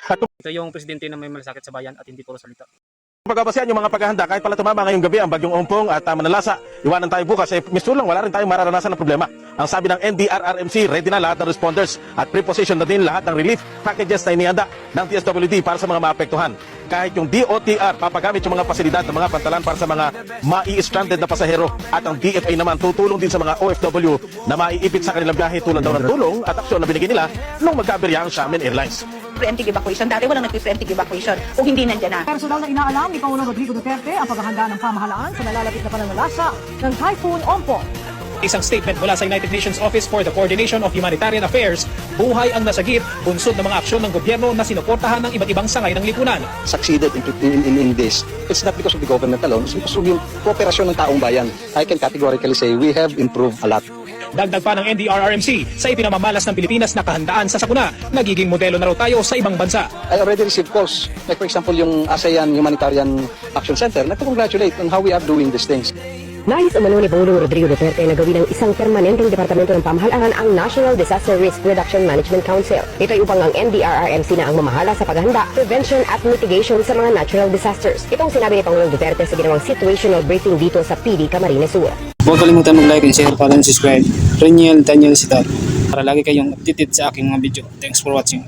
At kung Ito yung presidente na may malasakit sa bayan at hindi puro salita. pagbabasehan yung mga paghahanda, kahit pala tumama ngayong gabi ang bagyong Ompong at manalasa, iwanan tayo bukas, mismo lang, wala rin tayong mararanasan ng problema. Ang sabi ng NDRRMC, ready na lahat ng responders at preposition na din lahat ng relief packages na inihanda ng TSWD para sa mga maapektuhan. Kahit yung DOTR, papagamit yung mga pasilidad ng mga pantalan para sa mga mai-stranded na pasahero at ang DFA naman tutulong din sa mga OFW na maiipit sa kanilang biyahe tulad daw ng tulong at aksyon na binigay nila nung magkaberya ang Xiamen Airlines. Preemptive evacuation. Dati walang nag-preemptive evacuation kung hindi nandiyan na. Personal na inaalam ni Pangulong Rodrigo Duterte ang paghahanda ng pamahalaan sa nalalapit na pananalasa ng Typhoon Ompong. Isang statement mula sa United Nations Office for the Coordination of Humanitarian Affairs, buhay ang nasagip, bunsod ng mga aksyon ng gobyerno na sinuportahan ng iba't ibang sangay ng lipunan. Succeeded in this. It's not because of the government alone, it's because of yung kooperasyon ng taong bayan. I can categorically say we have improved a lot. Dagdag pa ng NDRRMC, sa ipinamamalas ng Pilipinas na kahandaan sa sakuna, nagiging modelo na raw tayo sa ibang bansa. I already received calls, like for example yung ASEAN Humanitarian Action Center, nagko-congratulate on how we are doing these things. Nais umano ni Pangulong Rodrigo Duterte na gawin ng isang permanenteng departamento ng pamahalaan ang National Disaster Risk Reduction Management Council. Ito ay upang ang NDRRMC na ang mamahala sa paghahanda, prevention at mitigation sa mga natural disasters. Itong sinabi ni Pangulong Duterte sa ginawang situational briefing dito sa PD Camarines Sur. Huwag kalimutan mag-like and share para subscribe. Reniel Daniel Sitar. Para lagi kayong updated sa aking mga video. Thanks for watching.